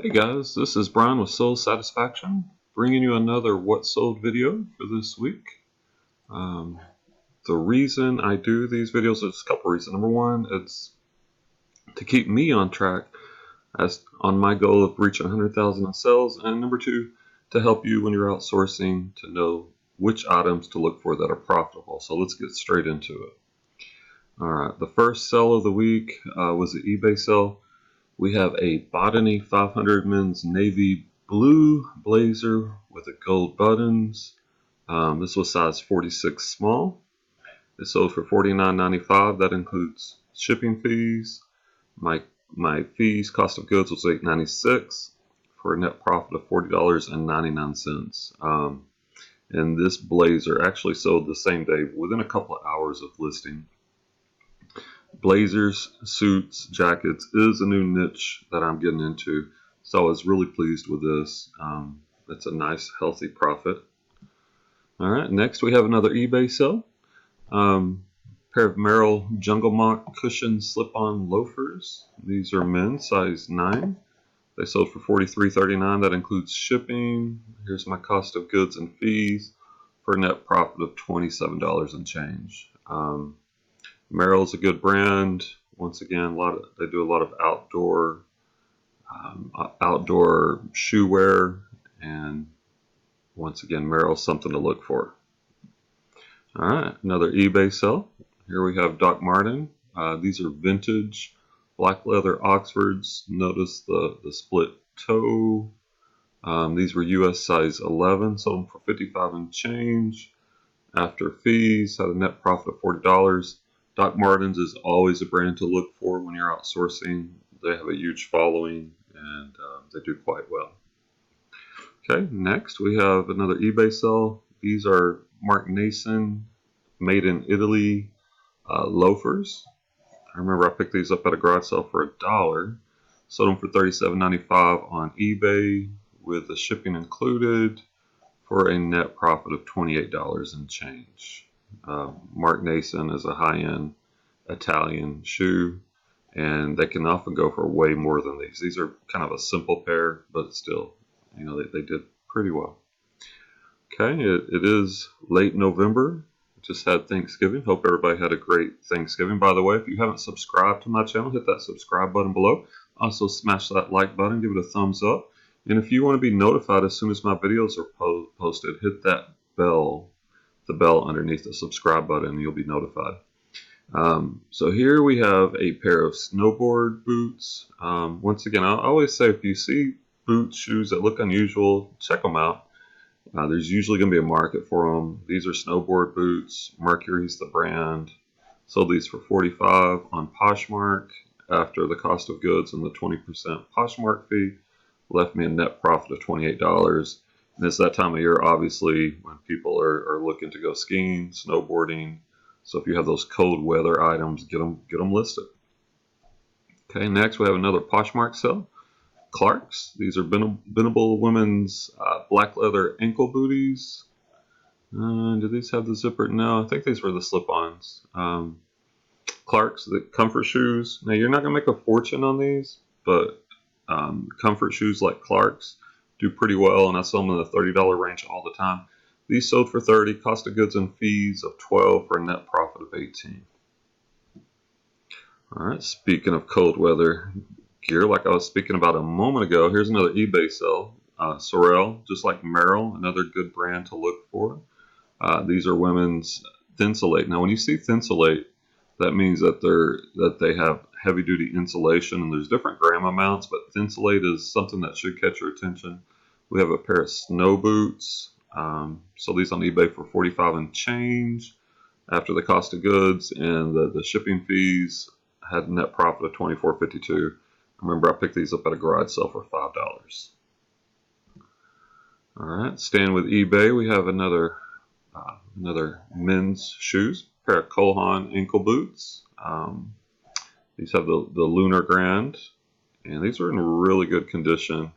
Hey guys, this is Brian with Soul Satisfaction, bringing you another What Sold video for this week. The reason I do these videos is a couple reasons. Number one, it's to keep me on track as on my goal of reaching 100,000 in sales, and number two, to help you when you're outsourcing to know which items to look for that are profitable. So let's get straight into it. All right, the first sell of the week was the eBay sale. We have a Botany 500 men's navy blue blazer with the gold buttons. This was size 46 small. It sold for $49.95. That includes shipping fees. My fees, cost of goods was $8.96 for a net profit of $40.99. And this blazer actually sold the same day within a couple of hours of listing. Blazers, suits, jackets is a new niche that I'm getting into, so I was really pleased with this. It's a nice, healthy profit. All right, next we have another eBay sale. Pair of Merrell Jungle Mock cushion slip-on loafers. These are men's, size 9. They sold for $43.39. That includes shipping. Here's my cost of goods and fees for a net profit of $27 and change. Merrell's a good brand. Once again, they do a lot of outdoor shoe wear, and once again, Merrell's something to look for. All right, another eBay sale. Here we have Doc Martin. These are vintage black leather Oxfords. Notice the split toe. These were US size 11, sold them for $55 and change. After fees, had a net profit of $40. Doc Martens is always a brand to look for when you're outsourcing. They have a huge following, and they do quite well. Okay, next we have another eBay sale. These are Mark Nason made in Italy loafers. I remember I picked these up at a garage sale for $1. Sold them for $37.95 on eBay with the shipping included for a net profit of $28 and change. Mark Nason is a high-end Italian shoe, and they can often go for way more than these. These are kind of a simple pair, but still, they did pretty well. Okay, it is late November. Just had Thanksgiving. Hope everybody had a great Thanksgiving. By the way, if you haven't subscribed to my channel, hit that subscribe button below. Also, smash that like button, give it a thumbs up. And if you want to be notified as soon as my videos are posted, hit that bell, the bell underneath the subscribe button, and you'll be notified. So here we have a pair of snowboard boots. Once again, I always say if you see boots, shoes that look unusual, check them out. There's usually going to be a market for them. These are snowboard boots. Mercari's the brand. Sold these for $45 on Poshmark after the cost of goods and the 20% Poshmark fee. Left me a net profit of $28. And it's that time of year, obviously, when people are looking to go skiing, snowboarding. So if you have those cold weather items, get them listed. Okay, next we have another Poshmark sale. Clark's. These are bendable women's black leather ankle booties. Do these have the zipper? No, I think these were the slip-ons. Clark's, the comfort shoes. Now, you're not going to make a fortune on these, but comfort shoes like Clark's do pretty well, and I sell them in the $30 range all the time. These sold for $30, cost of goods and fees of $12 for a net profit of $18. All right, speaking of cold weather gear, like I was speaking about a moment ago, here's another eBay sale. Sorel, just like Merrell, another good brand to look for. These are women's Thinsulate. Now, when you see Thinsulate, that means that they have heavy-duty insulation, and there's different gram amounts, but Thinsulate is something that should catch your attention. We have a pair of snow boots. Sold these on eBay for $45 and change after the cost of goods and the shipping fees. Had a net profit of $24.52. Remember, I picked these up at a garage sale for $5. All right, staying with eBay, we have another men's shoes, pair of Cole Haan ankle boots. These have the Lunar Grand, and these are in really good condition.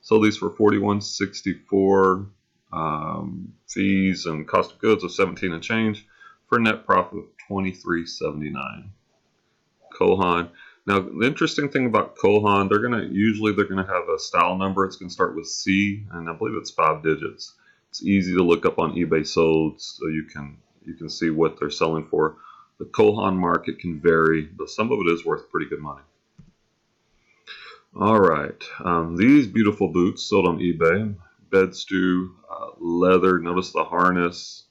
Sold these for $41.64, fees and cost of goods of $17 and change for a net profit of $23.79. Cole Haan. Now, the interesting thing about Kohan, they're gonna have a style number. It's gonna start with C, and I believe it's 5 digits. It's easy to look up on eBay sold, so you can see what they're selling for. The Kohan market can vary, but some of it is worth pretty good money. All right, these beautiful boots sold on eBay. Bed stew, leather. Notice the harness.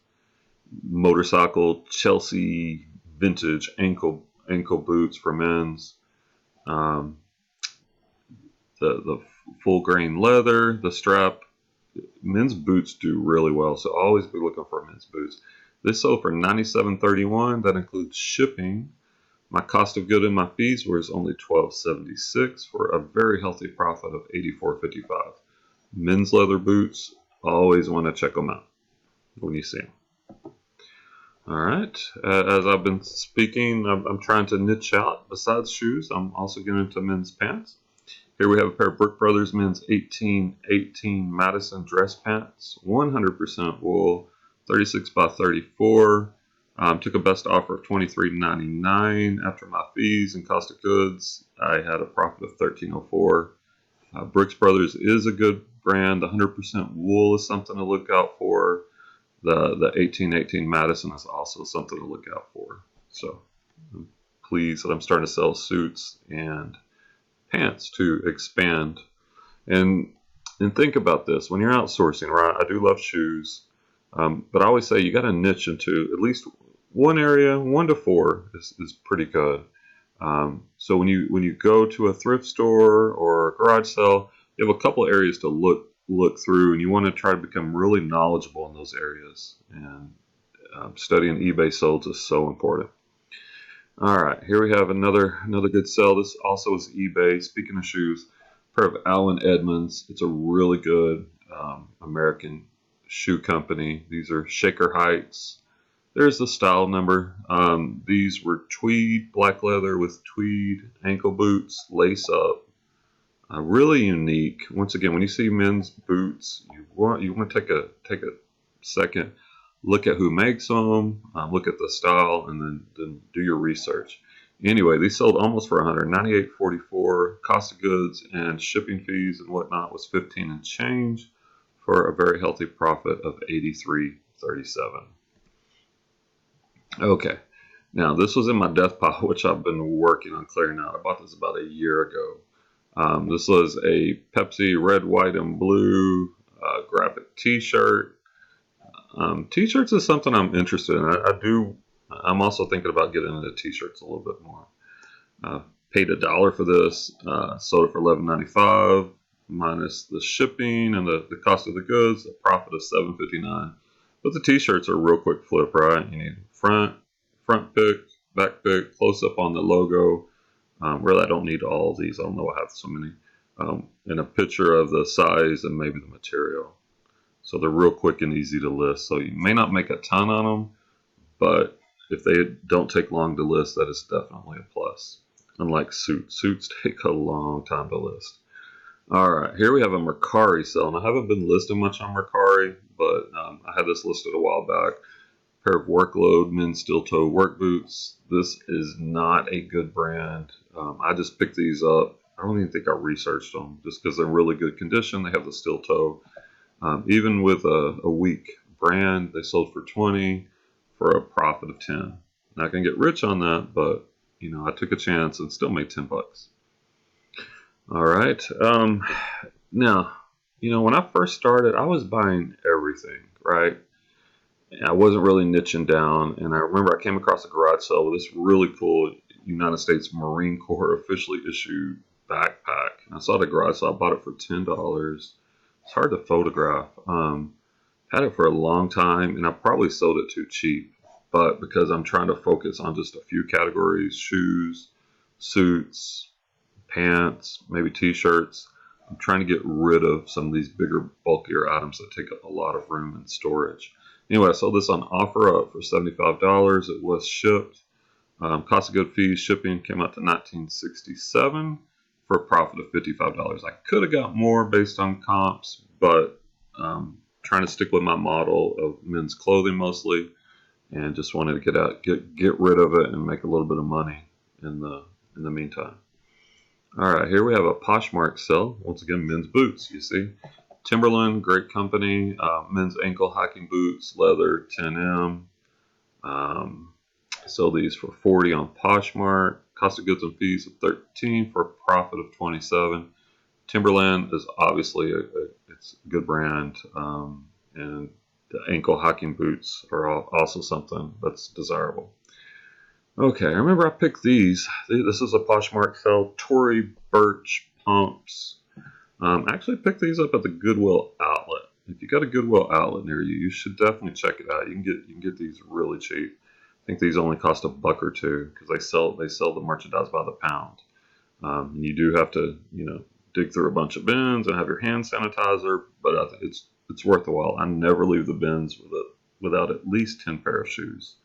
Motorcycle Chelsea vintage ankle boots for men's. Um, the full grain leather, the strap. Men's boots do really well, so always be looking for men's boots. This sold for $97.31. That includes shipping. My cost of good and my fees was only $12.76 for a very healthy profit of $84.55. Men's leather boots, always want to check them out when you see them. All right, as I've been speaking, I'm trying to niche out. Besides shoes, I'm also getting into men's pants. Here we have a pair of Brook Brothers men's 1818 Madison dress pants, 100% wool, 36 by 34. Took a best offer of $23.99. After my fees and cost of goods, I had a profit of $13.04. Brooks Brothers is a good brand. The 100% wool is something to look out for. The 1818 Madison is also something to look out for. So I'm pleased that I'm starting to sell suits and pants to expand. And think about this. When you're outsourcing, right? I do love shoes. But I always say you got to niche into at least one area. 1 to 4 is pretty good. So when you go to a thrift store or a garage sale, you have a couple areas to look through, and you want to try to become really knowledgeable in those areas. And studying eBay solds is so important. All right, here we have another good sell. This also is eBay. Speaking of shoes, a pair of Allen Edmonds. It's a really good American shoe company. These are Shaker Heights. There's the style number. These were tweed, black leather with tweed ankle boots, lace up. Really unique. Once again, when you see men's boots, you want to take a second, look at who makes them, look at the style, and then do your research. Anyway, these sold almost for $198.44. Cost of goods and shipping fees and whatnot was $15 and change for a very healthy profit of $83.37. Okay, now this was in my death pile, which I've been working on clearing out. I bought this about a year ago. This was a Pepsi red, white, and blue graphic T-shirt. T-shirts is something I'm interested in. I'm also thinking about getting into T-shirts a little bit more. Paid $1 for this. Sold it for $11.95 minus the shipping and the cost of the goods. A profit of $7.59. But the T-shirts are a real quick flip, right? You need front pic, back pic, close up on the logo. Really, I don't need all of these. I don't know I have so many. And a picture of the size and maybe the material. So they're real quick and easy to list. So you may not make a ton on them, but if they don't take long to list, that is definitely a plus. Unlike suits. Suits take a long time to list. All right, here we have a Mercari sale. And I haven't been listing much on Mercari, but I had this listed a while back. Pair of Workload men's steel toe work boots. This is not a good brand. I just picked these up. I don't even think I researched them just because they're in really good condition. They have the steel toe. Even with a weak brand, they sold for $20 for a profit of $10. Now I can get rich on that, but I took a chance and still made $10. All right. Now, when I first started, I was buying everything, right? I wasn't really niching down, and I remember I came across a garage sale with this really cool United States Marine Corps officially issued backpack. And I saw the garage sale. I bought it for $10. It's hard to photograph. Had it for a long time, and I probably sold it too cheap. But because I'm trying to focus on just a few categories, shoes, suits, pants, maybe T-shirts, I'm trying to get rid of some of these bigger, bulkier items that take up a lot of room and storage. Anyway, I sold this on OfferUp for $75. It was shipped. Cost of good fees, shipping came out to $19.67 for a profit of $55. I could have got more based on comps, but trying to stick with my model of men's clothing mostly, and just wanted to get rid of it and make a little bit of money in the in the meantime. All right, here we have a Poshmark sale. Once again, men's boots. You see, Timberland, great company. Men's ankle hiking boots, leather, 10M. Sold these for 40 on Poshmark. Cost of goods and fees of 13 for a profit of 27. Timberland is obviously it's a good brand, and the ankle hiking boots are also something that's desirable. Okay, I remember I picked these. This is a Poshmark sale. Tory Birch pumps. I actually picked these up at the Goodwill outlet. If you got a Goodwill outlet near you, you should definitely check it out. You can get these really cheap. I think these only cost $1 or $2 because they sell the merchandise by the pound. And you do have to dig through a bunch of bins and have your hand sanitizer, but I think it's worth the while. I never leave the bins without at least 10 pair of shoes.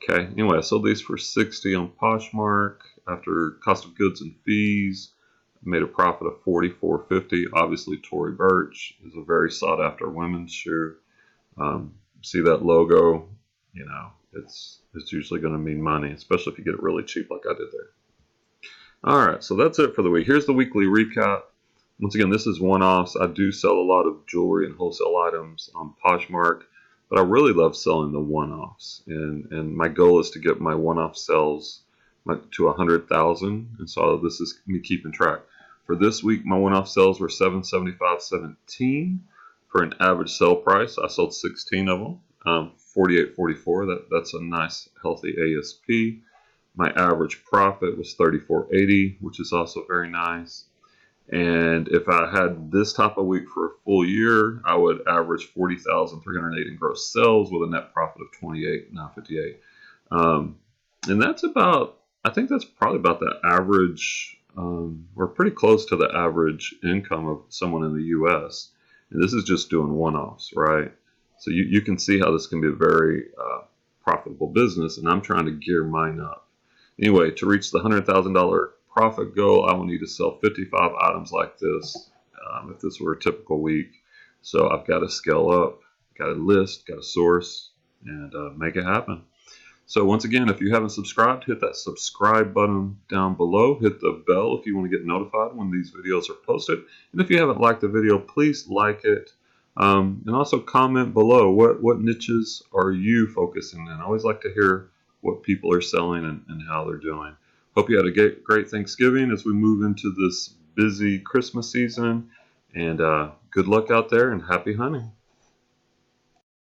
Okay, anyway, I sold these for 60 on Poshmark after cost of goods and fees. Made a profit of $44.50. Obviously, Tory Birch is a very sought after women's shoe. See that logo? It's usually going to mean money, especially if you get it really cheap like I did there. All right, so that's it for the week. Here's the weekly recap. Once again, this is one-offs. I do sell a lot of jewelry and wholesale items on Poshmark, but I really love selling the one-offs. And my goal is to get my one-off sales to 100,000. And so this is me keeping track. For this week, my one-off sales were $775.17 for an average sale price. I sold 16 of them, $48.44. That's a nice, healthy ASP. My average profit was $34.80, which is also very nice. And if I had this type of week for a full year, I would average 40,308 in gross sales with a net profit of $28.58. And that's about, I think that's probably about the average. We're pretty close to the average income of someone in the U.S. And this is just doing one-offs, right? So you can see how this can be a very profitable business, and I'm trying to gear mine up. Anyway, to reach the $100,000 profit goal, I will need to sell 55 items like this if this were a typical week. So I've got to scale up, got to list, got to source, and make it happen. So once again, if you haven't subscribed, hit that subscribe button down below. Hit the bell if you want to get notified when these videos are posted. And if you haven't liked the video, please like it. And also comment below what niches are you focusing in. I always like to hear what people are selling and how they're doing. Hope you had a great Thanksgiving as we move into this busy Christmas season. And good luck out there and happy hunting.